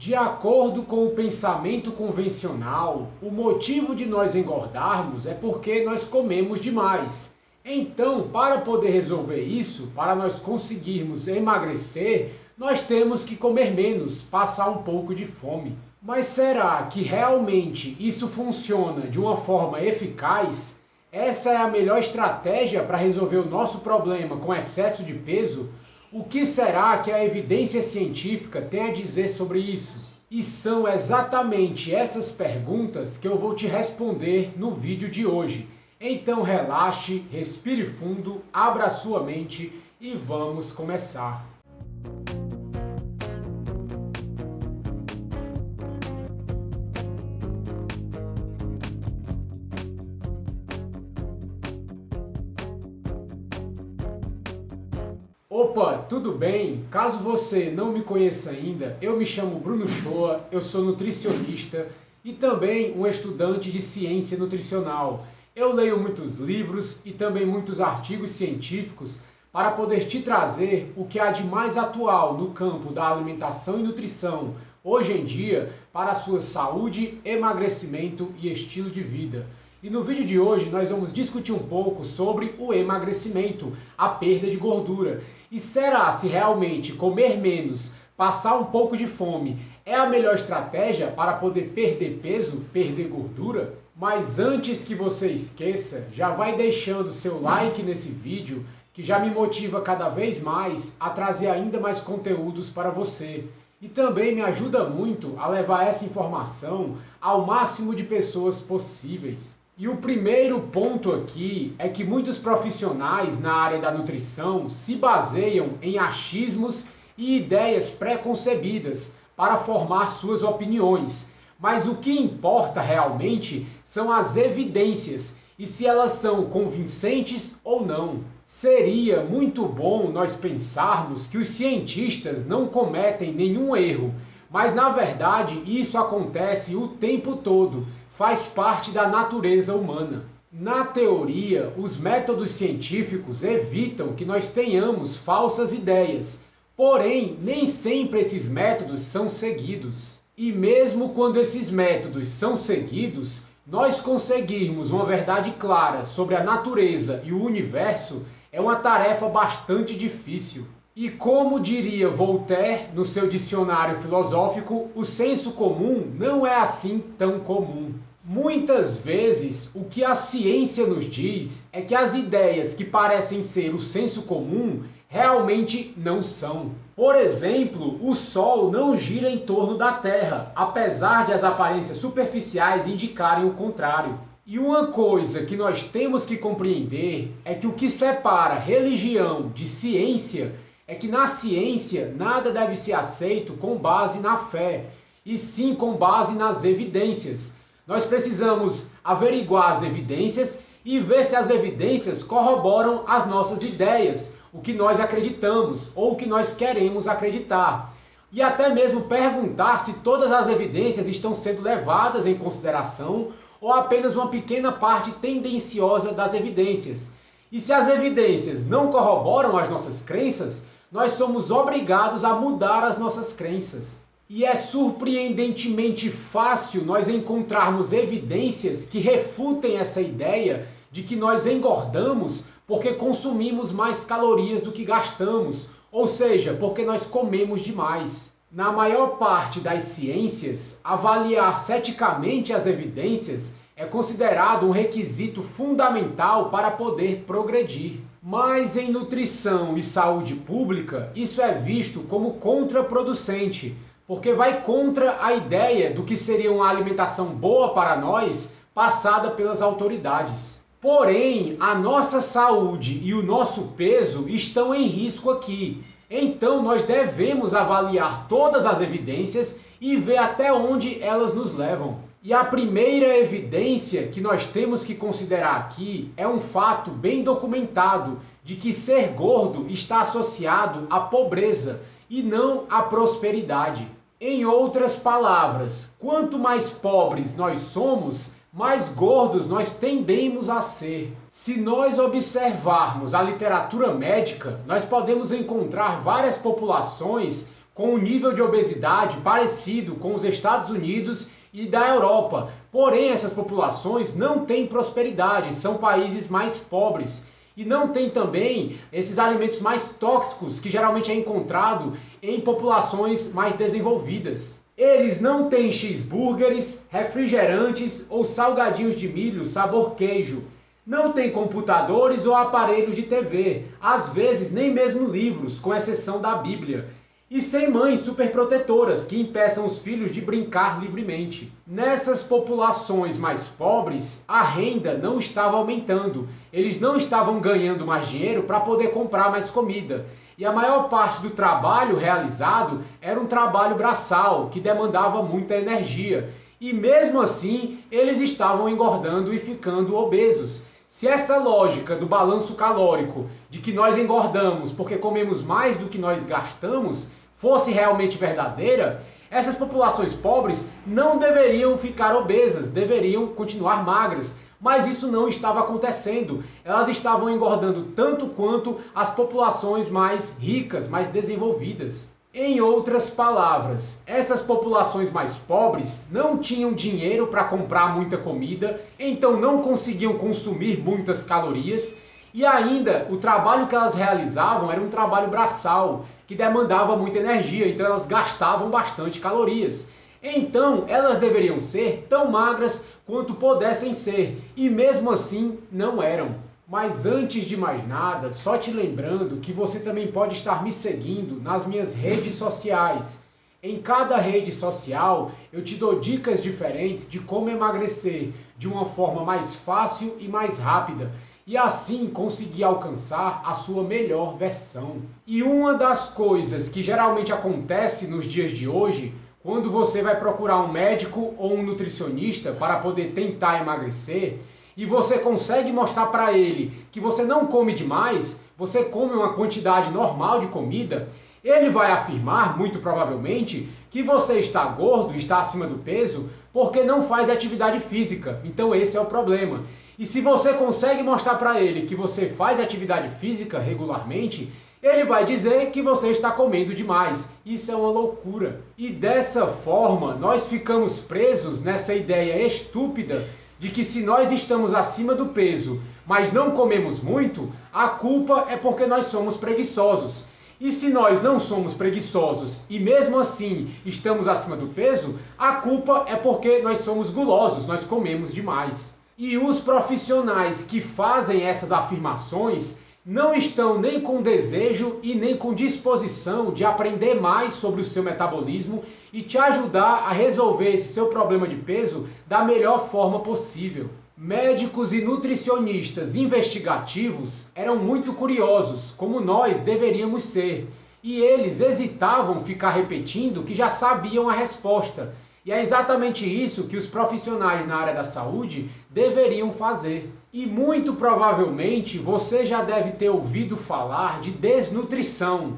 De acordo com o pensamento convencional, o motivo de nós engordarmos é porque nós comemos demais. Então, para poder resolver isso, para nós conseguirmos emagrecer, nós temos que comer menos, passar um pouco de fome. Mas será que realmente isso funciona de uma forma eficaz? Essa é a melhor estratégia para resolver o nosso problema com excesso de peso? O que será que a evidência científica tem a dizer sobre isso? E são exatamente essas perguntas que eu vou te responder no vídeo de hoje. Então relaxe, respire fundo, abra sua mente e vamos começar. Opa, tudo bem? Caso você não me conheça ainda, eu me chamo Bruno Shoa, eu sou nutricionista e também um estudante de ciência nutricional. Eu leio muitos livros e também muitos artigos científicos para poder te trazer o que há de mais atual no campo da alimentação e nutrição hoje em dia para a sua saúde, emagrecimento e estilo de vida. E no vídeo de hoje nós vamos discutir um pouco sobre o emagrecimento, a perda de gordura. E será se realmente comer menos, passar um pouco de fome, é a melhor estratégia para poder perder peso, perder gordura? Mas antes que você esqueça, já vai deixando seu like nesse vídeo, que já me motiva cada vez mais a trazer ainda mais conteúdos para você. E também me ajuda muito a levar essa informação ao máximo de pessoas possíveis. E o primeiro ponto aqui é que muitos profissionais na área da nutrição se baseiam em achismos e ideias pré-concebidas para formar suas opiniões. Mas o que importa realmente são as evidências e se elas são convincentes ou não. Seria muito bom nós pensarmos que os cientistas não cometem nenhum erro, mas na verdade isso acontece o tempo todo. Faz parte da natureza humana. Na teoria, os métodos científicos evitam que nós tenhamos falsas ideias, porém, nem sempre esses métodos são seguidos. E mesmo quando esses métodos são seguidos, nós conseguirmos uma verdade clara sobre a natureza e o universo é uma tarefa bastante difícil. E como diria Voltaire no seu dicionário filosófico, o senso comum não é assim tão comum. Muitas vezes, o que a ciência nos diz é que as ideias que parecem ser o senso comum realmente não são. Por exemplo, o Sol não gira em torno da Terra, apesar de as aparências superficiais indicarem o contrário. E uma coisa que nós temos que compreender é que o que separa religião de ciência é que na ciência nada deve ser aceito com base na fé, e sim com base nas evidências. Nós precisamos averiguar as evidências e ver se as evidências corroboram as nossas ideias, o que nós acreditamos ou o que nós queremos acreditar. E até mesmo perguntar se todas as evidências estão sendo levadas em consideração ou apenas uma pequena parte tendenciosa das evidências. E se as evidências não corroboram as nossas crenças, nós somos obrigados a mudar as nossas crenças. E é surpreendentemente fácil nós encontrarmos evidências que refutem essa ideia de que nós engordamos porque consumimos mais calorias do que gastamos, ou seja, porque nós comemos demais. Na maior parte das ciências, avaliar ceticamente as evidências é considerado um requisito fundamental para poder progredir. Mas em nutrição e saúde pública, isso é visto como contraproducente, porque vai contra a ideia do que seria uma alimentação boa para nós, passada pelas autoridades. Porém, a nossa saúde e o nosso peso estão em risco aqui. Então, nós devemos avaliar todas as evidências e ver até onde elas nos levam. E a primeira evidência que nós temos que considerar aqui é um fato bem documentado de que ser gordo está associado à pobreza e não à prosperidade. Em outras palavras, quanto mais pobres nós somos, mais gordos nós tendemos a ser. Se nós observarmos a literatura médica, nós podemos encontrar várias populações com um nível de obesidade parecido com os Estados Unidos e da Europa. Porém, essas populações não têm prosperidade, são países mais pobres. E não tem também esses alimentos mais tóxicos que geralmente é encontrado em populações mais desenvolvidas. Eles não têm cheeseburgers, refrigerantes ou salgadinhos de milho sabor queijo. Não tem computadores ou aparelhos de TV, às vezes nem mesmo livros, com exceção da Bíblia. E sem mães superprotetoras que impeçam os filhos de brincar livremente. Nessas populações mais pobres, a renda não estava aumentando. Eles não estavam ganhando mais dinheiro para poder comprar mais comida. E a maior parte do trabalho realizado era um trabalho braçal, que demandava muita energia. E mesmo assim, eles estavam engordando e ficando obesos. Se essa lógica do balanço calórico, de que nós engordamos porque comemos mais do que nós gastamos, fosse realmente verdadeira, essas populações pobres não deveriam ficar obesas, deveriam continuar magras. Mas isso não estava acontecendo. Elas estavam engordando tanto quanto as populações mais ricas, mais desenvolvidas. Em outras palavras, essas populações mais pobres não tinham dinheiro para comprar muita comida, então não conseguiam consumir muitas calorias, e ainda o trabalho que elas realizavam era um trabalho braçal, que demandava muita energia, então elas gastavam bastante calorias. Então elas deveriam ser tão magras quanto pudessem ser, e mesmo assim não eram. Mas antes de mais nada, só te lembrando que você também pode estar me seguindo nas minhas redes sociais. Em cada rede social eu te dou dicas diferentes de como emagrecer de uma forma mais fácil e mais rápida, e assim conseguir alcançar a sua melhor versão. E uma das coisas que geralmente acontece nos dias de hoje, quando você vai procurar um médico ou um nutricionista para poder tentar emagrecer, e você consegue mostrar para ele que você não come demais, você come uma quantidade normal de comida, ele vai afirmar, muito provavelmente, que você está gordo, está acima do peso, porque não faz atividade física. Então esse é o problema. E se você consegue mostrar para ele que você faz atividade física regularmente, ele vai dizer que você está comendo demais. Isso é uma loucura. E dessa forma, nós ficamos presos nessa ideia estúpida de que se nós estamos acima do peso, mas não comemos muito, a culpa é porque nós somos preguiçosos. E se nós não somos preguiçosos e mesmo assim estamos acima do peso, a culpa é porque nós somos gulosos, nós comemos demais. E os profissionais que fazem essas afirmações não estão nem com desejo e nem com disposição de aprender mais sobre o seu metabolismo e te ajudar a resolver esse seu problema de peso da melhor forma possível. Médicos e nutricionistas investigativos eram muito curiosos, como nós deveríamos ser, e eles hesitavam ficar repetindo que já sabiam a resposta. E é exatamente isso que os profissionais na área da saúde deveriam fazer. E muito provavelmente você já deve ter ouvido falar de desnutrição.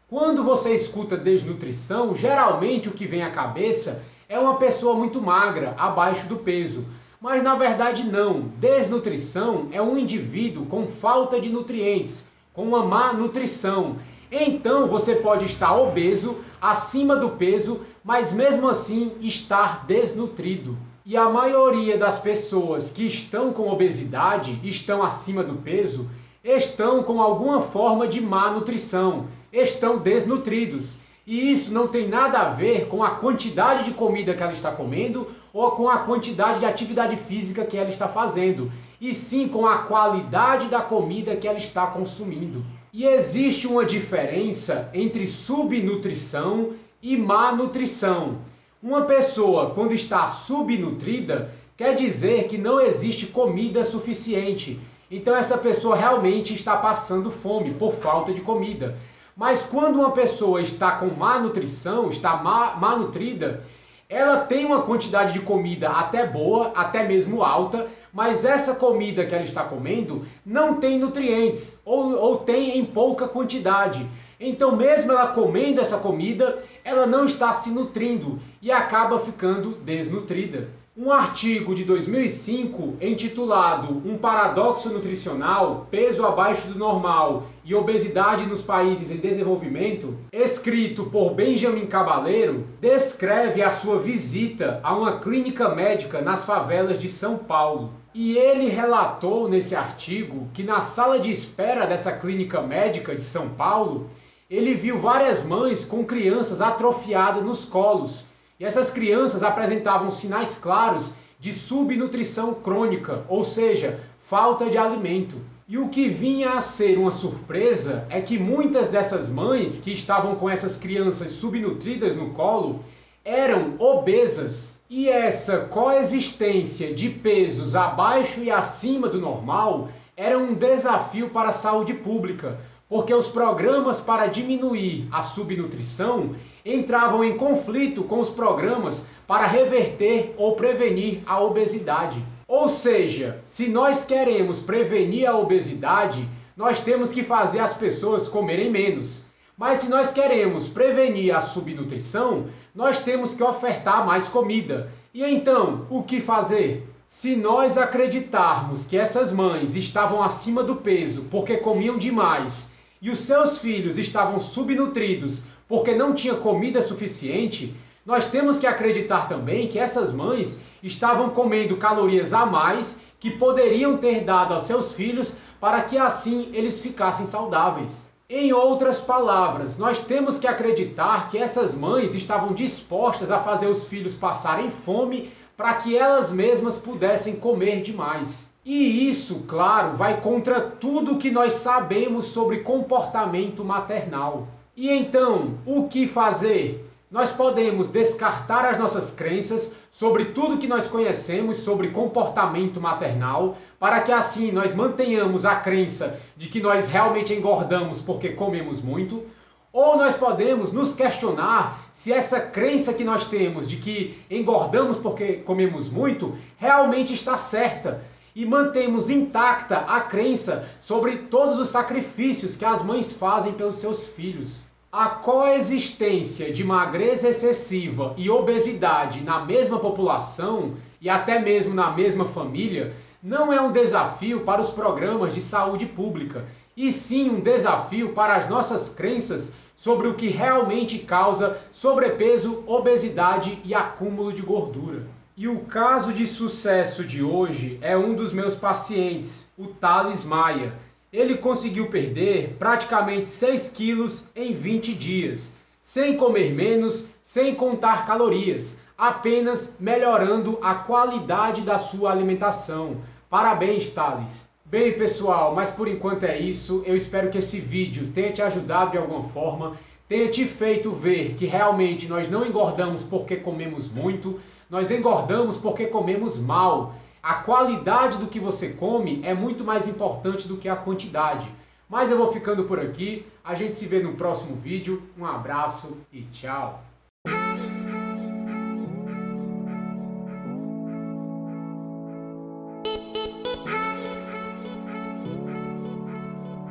Quando você escuta desnutrição, geralmente o que vem à cabeça é uma pessoa muito magra, abaixo do peso. Mas na verdade não. Desnutrição é um indivíduo com falta de nutrientes, com uma má nutrição. Então você pode estar obeso, acima do peso, mas mesmo assim estar desnutrido. E a maioria das pessoas que estão com obesidade, estão acima do peso, estão com alguma forma de má nutrição, estão desnutridos. E isso não tem nada a ver com a quantidade de comida que ela está comendo ou com a quantidade de atividade física que ela está fazendo, e sim com a qualidade da comida que ela está consumindo. E existe uma diferença entre subnutrição e má nutrição. Uma pessoa, quando está subnutrida, quer dizer que não existe comida suficiente. Então essa pessoa realmente está passando fome por falta de comida. Mas quando uma pessoa está com má nutrição, está má nutrida, ela tem uma quantidade de comida até boa, até mesmo alta, mas essa comida que ela está comendo não tem nutrientes, ou tem em pouca quantidade. Então mesmo ela comendo essa comida, ela não está se nutrindo e acaba ficando desnutrida. Um artigo de 2005 intitulado Um paradoxo nutricional, peso abaixo do normal e obesidade nos países em desenvolvimento, escrito por Benjamin Cabaleiro, descreve a sua visita a uma clínica médica nas favelas de São Paulo. E ele relatou nesse artigo que na sala de espera dessa clínica médica de São Paulo, ele viu várias mães com crianças atrofiadas nos colos. E essas crianças apresentavam sinais claros de subnutrição crônica, ou seja, falta de alimento. E o que vinha a ser uma surpresa é que muitas dessas mães que estavam com essas crianças subnutridas no colo eram obesas. E essa coexistência de pesos abaixo e acima do normal era um desafio para a saúde pública, porque os programas para diminuir a subnutrição entravam em conflito com os programas para reverter ou prevenir a obesidade. Ou seja, se nós queremos prevenir a obesidade, nós temos que fazer as pessoas comerem menos. Mas se nós queremos prevenir a subnutrição, nós temos que ofertar mais comida. E então, o que fazer? Se nós acreditarmos que essas mães estavam acima do peso porque comiam demais e os seus filhos estavam subnutridos porque não tinha comida suficiente, nós temos que acreditar também que essas mães estavam comendo calorias a mais que poderiam ter dado aos seus filhos para que assim eles ficassem saudáveis. Em outras palavras, nós temos que acreditar que essas mães estavam dispostas a fazer os filhos passarem fome para que elas mesmas pudessem comer demais. E isso, claro, vai contra tudo que nós sabemos sobre comportamento maternal. E então, o que fazer? Nós podemos descartar as nossas crenças sobre tudo que nós conhecemos sobre comportamento maternal, para que assim nós mantenhamos a crença de que nós realmente engordamos porque comemos muito, ou nós podemos nos questionar se essa crença que nós temos de que engordamos porque comemos muito realmente está certa, e mantemos intacta a crença sobre todos os sacrifícios que as mães fazem pelos seus filhos. A coexistência de magreza excessiva e obesidade na mesma população e até mesmo na mesma família não é um desafio para os programas de saúde pública, e sim um desafio para as nossas crenças sobre o que realmente causa sobrepeso, obesidade e acúmulo de gordura. E o caso de sucesso de hoje é um dos meus pacientes, o Thales Maia. Ele conseguiu perder praticamente 6 quilos em 20 dias, sem comer menos, sem contar calorias, apenas melhorando a qualidade da sua alimentação. Parabéns, Thales! Bem, pessoal, mas por enquanto é isso. Eu espero que esse vídeo tenha te ajudado de alguma forma, tenha te feito ver que realmente nós não engordamos porque comemos muito, nós engordamos porque comemos mal. A qualidade do que você come é muito mais importante do que a quantidade. Mas eu vou ficando por aqui, a gente se vê no próximo vídeo, um abraço e tchau!